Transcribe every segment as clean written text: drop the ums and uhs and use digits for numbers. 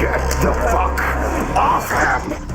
Get the fuck off him!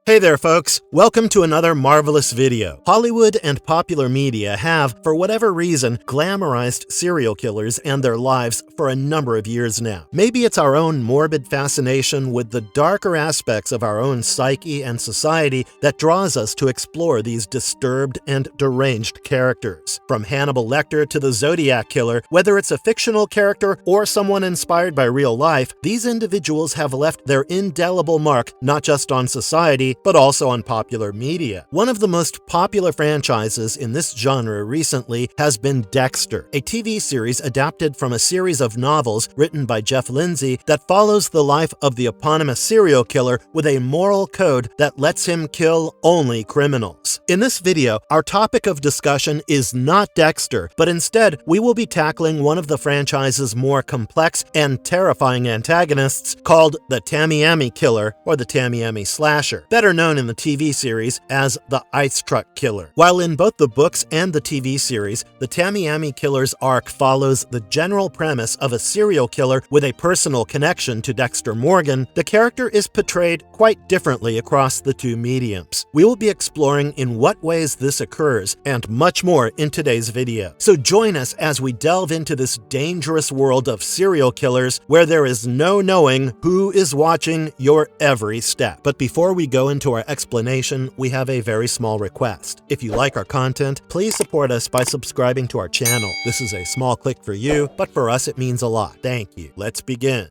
Hey there, folks. Welcome to another marvelous video. Hollywood and popular media have, for whatever reason, glamorized serial killers and their lives for a number of years now. Maybe it's our own morbid fascination with the darker aspects of our own psyche and society that draws us to explore these disturbed and deranged characters. From Hannibal Lecter to the Zodiac Killer, whether it's a fictional character or someone inspired by real life, these individuals have left their indelible mark not just on society, but also on popular media. One of the most popular franchises in this genre recently has been Dexter, a TV series adapted from a series of novels written by Jeff Lindsay that follows the life of the eponymous serial killer with a moral code that lets him kill only criminals. In this video, our topic of discussion is not Dexter, but instead we will be tackling one of the franchise's more complex and terrifying antagonists called the Tamiami Killer or the Tamiami Slasher, better known in the TV series as the Ice Truck Killer. While in both the books and the TV series, the Tamiami Killer's arc follows the general premise of a serial killer with a personal connection to Dexter Morgan, the character is portrayed quite differently across the two mediums. We will be exploring in what ways this occurs and much more in today's video. So join us as we delve into this dangerous world of serial killers where there is no knowing who is watching your every step. But before we go into our explanation, we have a very small request. If you like our content, please support us by subscribing to our channel. This is a small click for you, but for us it means a lot. Thank you. Let's begin.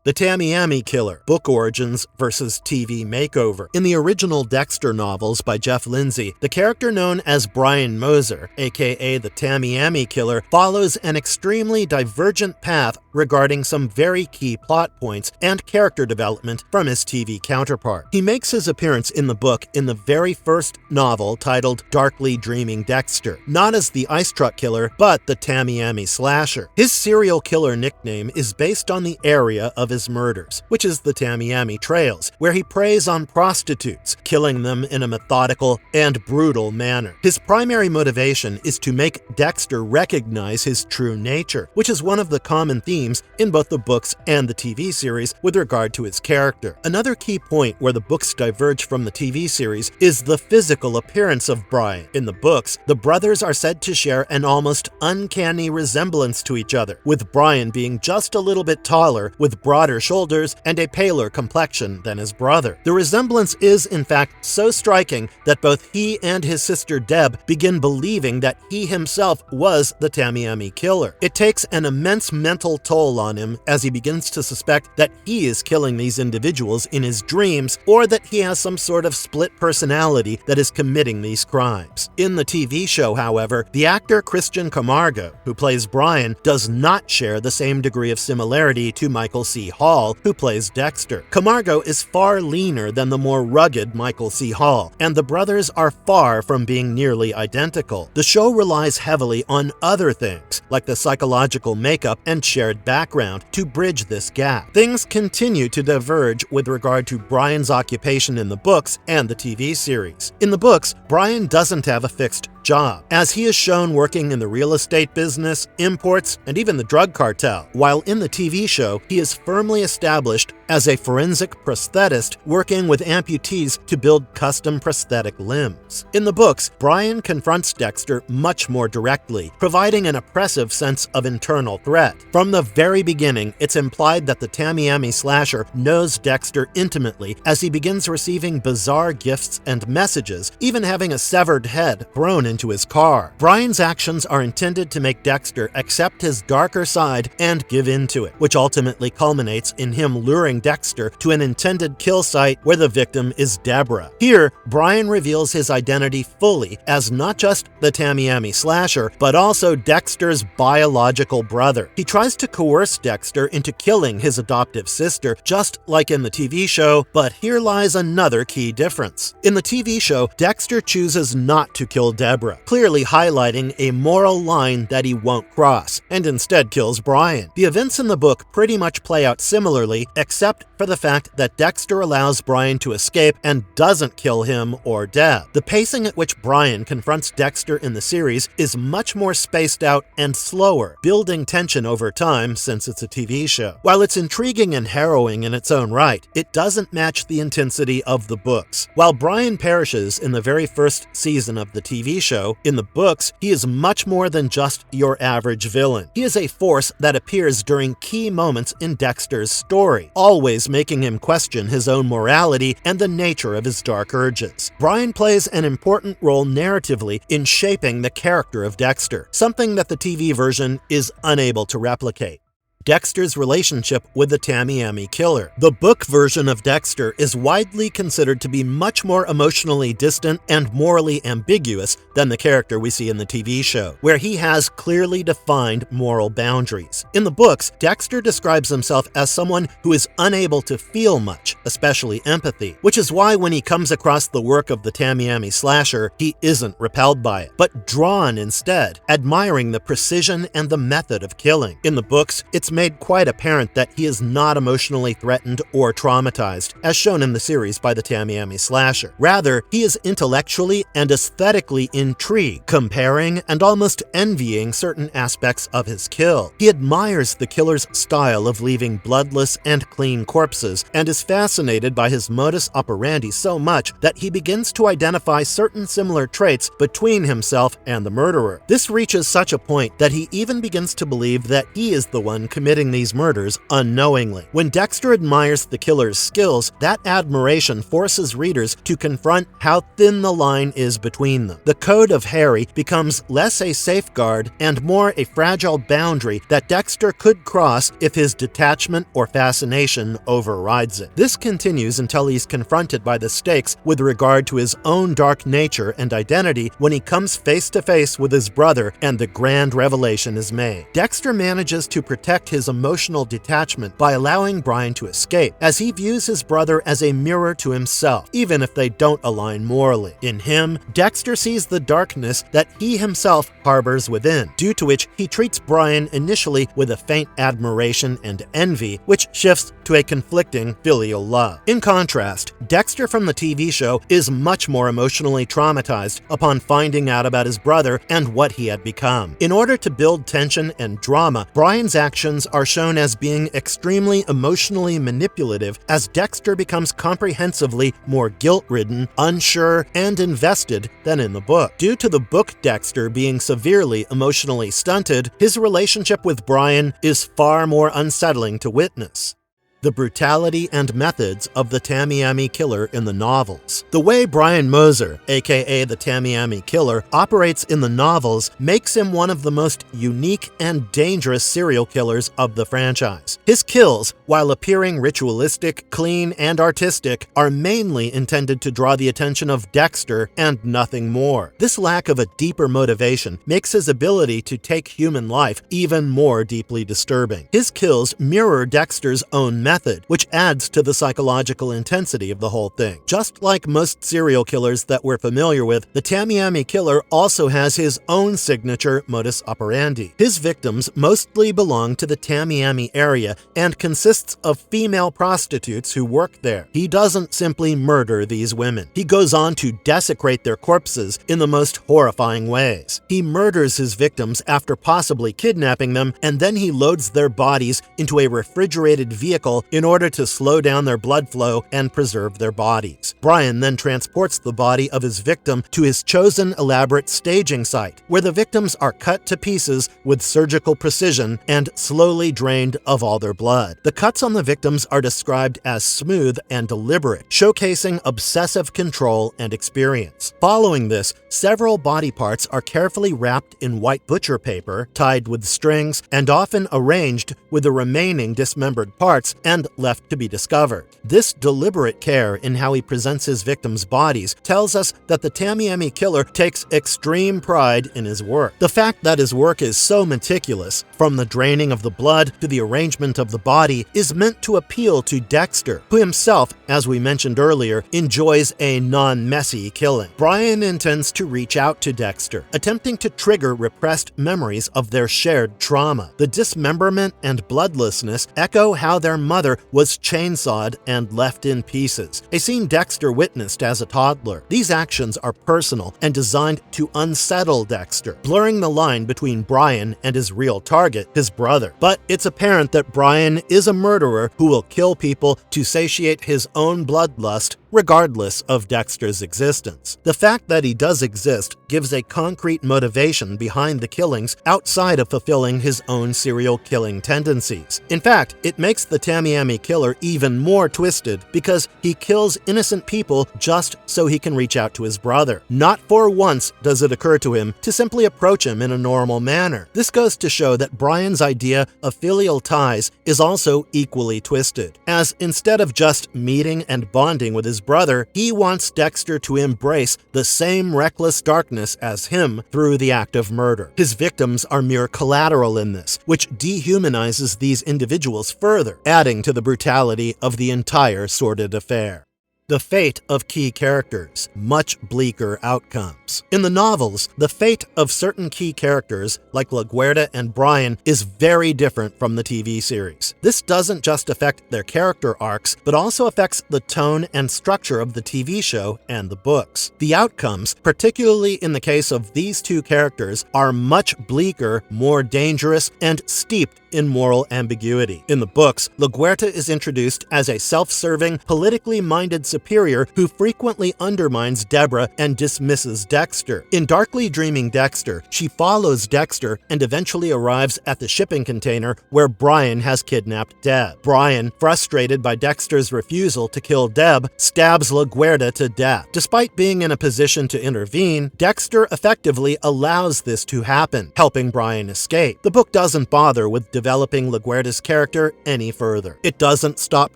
The Tamiami Killer, Book Origins versus TV Makeover. In the original Dexter novels by Jeff Lindsay, the character known as Brian Moser, aka the Tamiami Killer, follows an extremely divergent path regarding some very key plot points and character development from his TV counterpart. He makes his appearance in the book in the very first novel titled Darkly Dreaming Dexter, not as the Ice Truck Killer, but the Tamiami Slasher. His serial killer nickname is based on the area of his murders, which is the Tamiami Trails, where he preys on prostitutes, killing them in a methodical and brutal manner. His primary motivation is to make Dexter recognize his true nature, which is one of the common themes in both the books and the TV series with regard to his character. Another key point where the books diverge from the TV series is the physical appearance of Brian. In the books, the brothers are said to share an almost uncanny resemblance to each other, with Brian being just a little bit taller, with broader shoulders and a paler complexion than his brother. The resemblance is, in fact, so striking that both he and his sister Deb begin believing that he himself was the Tamiami Killer. It takes an immense mental toll on him as he begins to suspect that he is killing these individuals in his dreams, or that he has some sort of split personality that is committing these crimes. In the TV show, however, the actor Christian Camargo, who plays Brian, does not share the same degree of similarity to Michael C. Hall, who plays Dexter. Camargo is far leaner than the more rugged Michael C. Hall, and the brothers are far from being nearly identical. The show relies heavily on other things, like the psychological makeup and shared background, to bridge this gap. Things continue to diverge with regard to Brian's occupation in the books and the TV series. In the books, Brian doesn't have a fixed job, as he is shown working in the real estate business, imports, and even the drug cartel, while in the TV show, he is firmly established as a forensic prosthetist working with amputees to build custom prosthetic limbs. In the books, Brian confronts Dexter much more directly, providing an oppressive sense of internal threat. From the very beginning, it's implied that the Tamiami Slasher knows Dexter intimately as he begins receiving bizarre gifts and messages, even having a severed head thrown into his car. Brian's actions are intended to make Dexter accept his darker side and give in to it, which ultimately culminates in him luring Dexter to an intended kill site where the victim is Deborah. Here, Brian reveals his identity fully as not just the Tamiami Slasher, but also Dexter's biological brother. He tries to coerce Dexter into killing his adoptive sister, just like in the TV show, but here lies another key difference. In the TV show, Dexter chooses not to kill Deborah, clearly highlighting a moral line that he won't cross, and instead kills Brian. The events in the book pretty much play out similarly, except except for the fact that Dexter allows Brian to escape and doesn't kill him or Deb. The pacing at which Brian confronts Dexter in the series is much more spaced out and slower, building tension over time since it's a TV show. While it's intriguing and harrowing in its own right, it doesn't match the intensity of the books. While Brian perishes in the very first season of the TV show, in the books, he is much more than just your average villain. He is a force that appears during key moments in Dexter's story, always making him question his own morality and the nature of his dark urges. Brian plays an important role narratively in shaping the character of Dexter, something that the TV version is unable to replicate. Dexter's relationship with the Tamiami Killer. The book version of Dexter is widely considered to be much more emotionally distant and morally ambiguous than the character we see in the TV show, where he has clearly defined moral boundaries. In the books, Dexter describes himself as someone who is unable to feel much, especially empathy, which is why when he comes across the work of the Tamiami slasher, he isn't repelled by it, but drawn instead, admiring the precision and the method of killing. In the books, it's made quite apparent that he is not emotionally threatened or traumatized, as shown in the series by the Tamiami slasher. Rather, he is intellectually and aesthetically intrigued, comparing and almost envying certain aspects of his kill. He admires the killer's style of leaving bloodless and clean corpses, and is fascinated by his modus operandi so much that he begins to identify certain similar traits between himself and the murderer. This reaches such a point that he even begins to believe that he is the one committing these murders unknowingly. When Dexter admires the killer's skills, that admiration forces readers to confront how thin the line is between them. The code of Harry becomes less a safeguard and more a fragile boundary that Dexter could cross if his detachment or fascination overrides it. This continues until he's confronted by the stakes with regard to his own dark nature and identity when he comes face to face with his brother and the grand revelation is made. Dexter manages to protect his emotional detachment by allowing Brian to escape, as he views his brother as a mirror to himself, even if they don't align morally. In him, Dexter sees the darkness that he himself harbors within, due to which he treats Brian initially with a faint admiration and envy, which shifts to a conflicting filial love. In contrast, Dexter from the TV show is much more emotionally traumatized upon finding out about his brother and what he had become. In order to build tension and drama, Brian's actions are shown as being extremely emotionally manipulative as Dexter becomes comprehensively more guilt-ridden, unsure, and invested than in the book. Due to the book Dexter being severely emotionally stunted, his relationship with Brian is far more unsettling to witness. The brutality and methods of the Tamiami Killer in the novels. The way Brian Moser, aka the Tamiami Killer, operates in the novels makes him one of the most unique and dangerous serial killers of the franchise. His kills, while appearing ritualistic, clean, and artistic, are mainly intended to draw the attention of Dexter and nothing more. This lack of a deeper motivation makes his ability to take human life even more deeply disturbing. His kills mirror Dexter's own method, which adds to the psychological intensity of the whole thing. Just like most serial killers that we're familiar with, the Tamiami Killer also has his own signature modus operandi. His victims mostly belong to the Tamiami area and consists of female prostitutes who work there. He doesn't simply murder these women. He goes on to desecrate their corpses in the most horrifying ways. He murders his victims after possibly kidnapping them, and then he loads their bodies into a refrigerated vehicle in order to slow down their blood flow and preserve their bodies. Brian then transports the body of his victim to his chosen elaborate staging site, where the victims are cut to pieces with surgical precision and slowly drained of all their blood. The cuts on the victims are described as smooth and deliberate, showcasing obsessive control and experience. Following this, several body parts are carefully wrapped in white butcher paper, tied with strings, and often arranged with the remaining dismembered parts and left to be discovered. This deliberate care in how he presents his victims' bodies tells us that the Tamiami Killer takes extreme pride in his work. The fact that his work is so meticulous, from the draining of the blood to the arrangement of the body, is meant to appeal to Dexter, who himself, as we mentioned earlier, enjoys a non-messy killing. Brian intends to to reach out to Dexter, attempting to trigger repressed memories of their shared trauma. The dismemberment and bloodlessness echo how their mother was chainsawed and left in pieces, a scene Dexter witnessed as a toddler. These actions are personal and designed to unsettle Dexter, blurring the line between Brian and his real target, his brother. But it's apparent that Brian is a murderer who will kill people to satiate his own bloodlust regardless of Dexter's existence. The fact that he does exist gives a concrete motivation behind the killings outside of fulfilling his own serial killing tendencies. In fact, it makes the Tamiami Killer even more twisted because he kills innocent people just so he can reach out to his brother. Not for once does it occur to him to simply approach him in a normal manner. This goes to show that Brian's idea of filial ties is also equally twisted, as instead of just meeting and bonding with his brother, he wants Dexter to embrace the same reckless darkness as him through the act of murder. His victims are mere collateral in this, which dehumanizes these individuals further, adding to the brutality of the entire sordid affair. The fate of key characters, much bleaker outcomes. In the novels, the fate of certain key characters, like LaGuerta and Brian, is very different from the TV series. This doesn't just affect their character arcs, but also affects the tone and structure of the TV show and the books. The outcomes, particularly in the case of these two characters, are much bleaker, more dangerous, and steeped in moral ambiguity. In the books, LaGuerta is introduced as a self-serving, politically minded superior who frequently undermines Deborah and dismisses Dexter. In Darkly Dreaming Dexter, she follows Dexter and eventually arrives at the shipping container where Brian has kidnapped Deb. Brian, frustrated by Dexter's refusal to kill Deb, stabs LaGuerta to death. Despite being in a position to intervene, Dexter effectively allows this to happen, helping Brian escape. The book doesn't bother with developing LaGuerta's character any further. It doesn't stop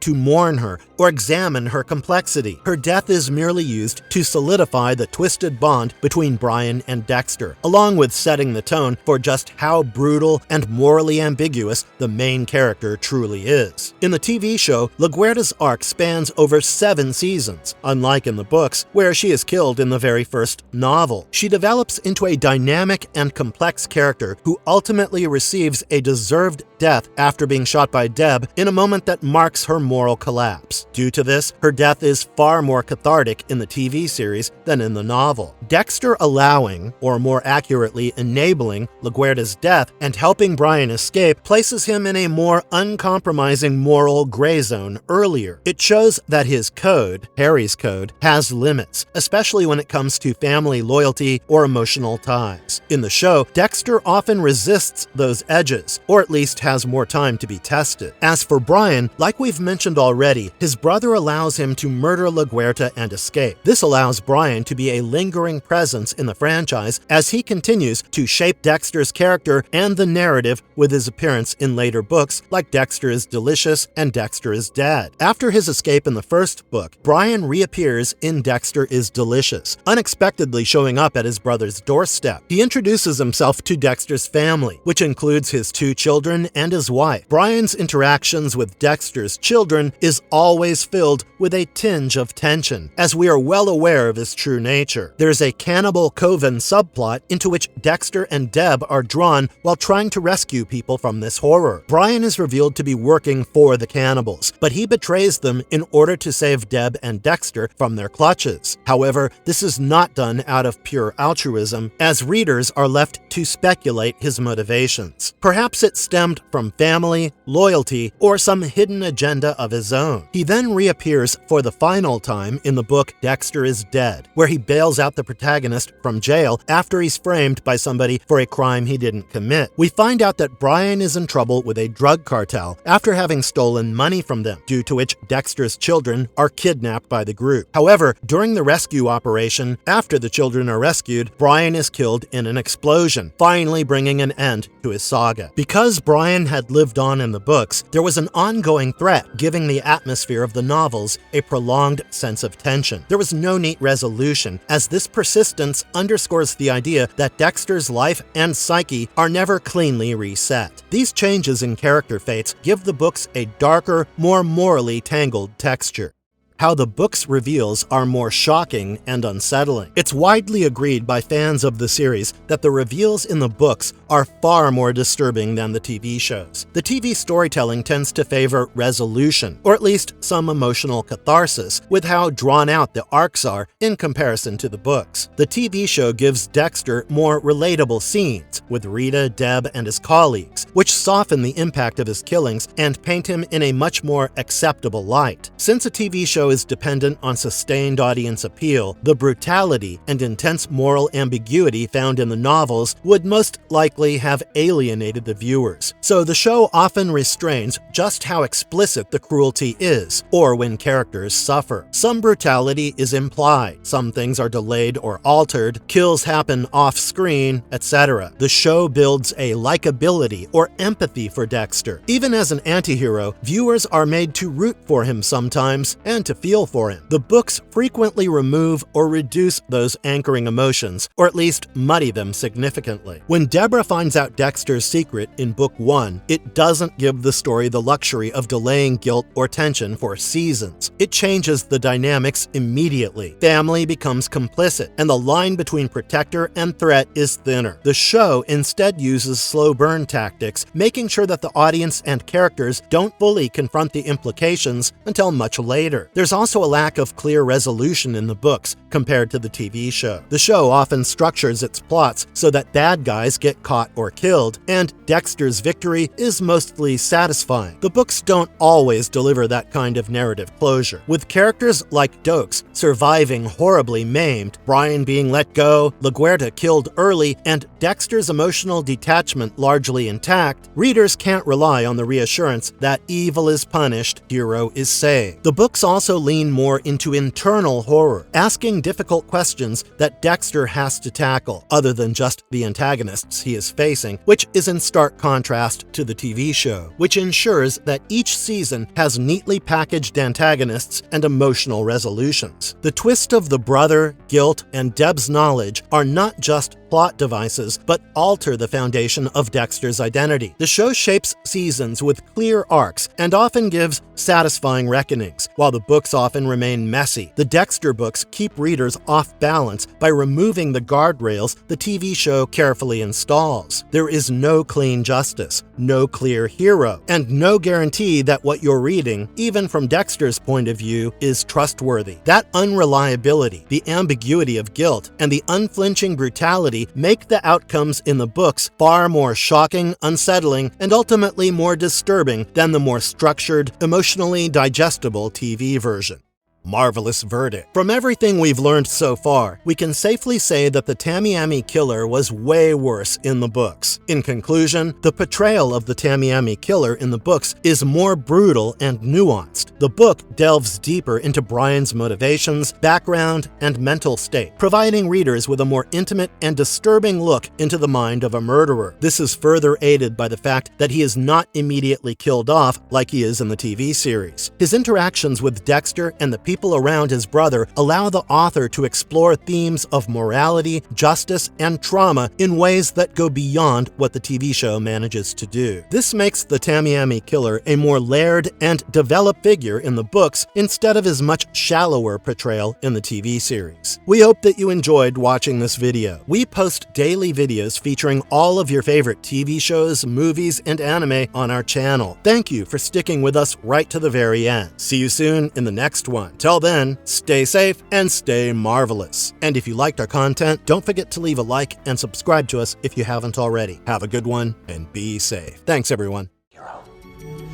to mourn her or examine her complexity. Her death is merely used to solidify the twisted bond between Brian and Dexter, along with setting the tone for just how brutal and morally ambiguous the main character truly is. In the TV show, LaGuerta's arc spans over 7 seasons, unlike in the books, where she is killed in the very first novel. She develops into a dynamic and complex character who ultimately receives a deserved death after being shot by Deb in a moment that marks her moral collapse. Due to this, her death is far more cathartic in the TV series than in the novel. Dexter allowing, or more accurately enabling, LaGuerta's death and helping Brian escape places him in a more uncompromising moral gray zone earlier. It shows that his code, Harry's code, has limits, especially when it comes to family loyalty or emotional ties. In the show, Dexter often resists those edges, or at least has more time to be tested. As for Brian, like we've mentioned already, his brother allows him to murder LaGuerta and escape. This allows Brian to be a lingering presence in the franchise as he continues to shape Dexter's character and the narrative with his appearance in later books like Dexter is Delicious and Dexter is Dead. After his escape in the first book, Brian reappears in Dexter is Delicious, unexpectedly showing up at his brother's doorstep. He introduces himself to Dexter's family, which includes his 2 children and his wife. Brian's interactions with Dexter's children is always filled with a tinge of tension, as we are well aware of his true nature. There's a Cannibal Coven subplot into which Dexter and Deb are drawn while trying to rescue people from this horror. Brian is revealed to be working for the cannibals, but he betrays them in order to save Deb and Dexter from their clutches. However, this is not done out of pure altruism, as readers are left to speculate his motivations. Perhaps it stemmed from family, loyalty, or some hidden agenda of his own. He then reappears for the final time in the book Dexter is Dead, where he bails out the protagonist from jail after he's framed by somebody for a crime he didn't commit. We find out that Brian is in trouble with a drug cartel after having stolen money from them, due to which Dexter's children are kidnapped by the group. However, during the rescue operation, after the children are rescued, Brian is killed in an explosion, finally bringing an end to his saga. Because Brian had lived on in the books, there was an ongoing threat, giving the atmosphere of the novels a prolonged sense of tension. There was no neat resolution, as this persistence underscores the idea that Dexter's life and psyche are never cleanly reset. These changes in character fates give the books a darker, more morally tangled texture. how the book's reveals are more shocking and unsettling. It's widely agreed by fans of the series that the reveals in the books are far more disturbing than the TV shows. The TV storytelling tends to favor resolution, or at least some emotional catharsis, with how drawn out the arcs are in comparison to the books. The TV show gives Dexter more relatable scenes, with Rita, Deb, and his colleagues, which soften the impact of his killings and paint him in a much more acceptable light. Since a TV show is dependent on sustained audience appeal, the brutality and intense moral ambiguity found in the novels would most likely have alienated the viewers. So the show often restrains just how explicit the cruelty is, or when characters suffer. Some brutality is implied, some things are delayed or altered, kills happen off-screen, etc. The show builds a likability or empathy for Dexter. Even as an antihero, viewers are made to root for him sometimes and to feel for him. The books frequently remove or reduce those anchoring emotions, or at least muddy them significantly. When Deborah finds out Dexter's secret in Book 1, it doesn't give the story the luxury of delaying guilt or tension for seasons. It changes the dynamics immediately. Family becomes complicit, and the line between protector and threat is thinner. The show instead uses slow burn tactics, making sure that the audience and characters don't fully confront the implications until much later. There's also a lack of clear resolution in the books compared to the TV show. The show often structures its plots so that bad guys get caught or killed, and Dexter's victory is mostly satisfying. The books don't always deliver that kind of narrative closure. With characters like Dokes surviving horribly maimed, Brian being let go, LaGuerta killed early, and Dexter's emotional detachment largely intact, readers can't rely on the reassurance that evil is punished, hero is saved. The books also lean more into internal horror, asking difficult questions that Dexter has to tackle, other than just the antagonists he is facing, which is in stark contrast to the TV show, which ensures that each season has neatly packaged antagonists and emotional resolutions. The twist of the brother, guilt, and Deb's knowledge are not just plot devices, but alter the foundation of Dexter's identity. The show shapes seasons with clear arcs and often gives satisfying reckonings, while the books often remain messy. The Dexter books keep readers off balance by removing the guardrails the TV show carefully installs. There is no clean justice, no clear hero, and no guarantee that what you're reading, even from Dexter's point of view, is trustworthy. That unreliability, the ambiguity of guilt, and the unflinching brutality make the outcomes in the books far more shocking, unsettling, and ultimately more disturbing than the more structured, emotionally digestible TV version. Marvelous verdict. From everything we've learned so far, we can safely say that the Tamiami Killer was way worse in the books. In conclusion, the portrayal of the Tamiami Killer in the books is more brutal and nuanced. The book delves deeper into Brian's motivations, background, and mental state, providing readers with a more intimate and disturbing look into the mind of a murderer. This is further aided by the fact that he is not immediately killed off like he is in the TV series. His interactions with Dexter and the people around his brother allow the author to explore themes of morality, justice, and trauma in ways that go beyond what the TV show manages to do. This makes the Tamiami Killer a more layered and developed figure in the books instead of his much shallower portrayal in the TV series. We hope that you enjoyed watching this video. We post daily videos featuring all of your favorite TV shows, movies, and anime on our channel. Thank you for sticking with us right to the very end. See you soon in the next one. Till then, stay safe and stay marvelous. And if you liked our content, don't forget to leave a like and subscribe to us if you haven't already. Have a good one and be safe. Thanks, everyone.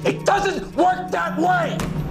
It doesn't work that way!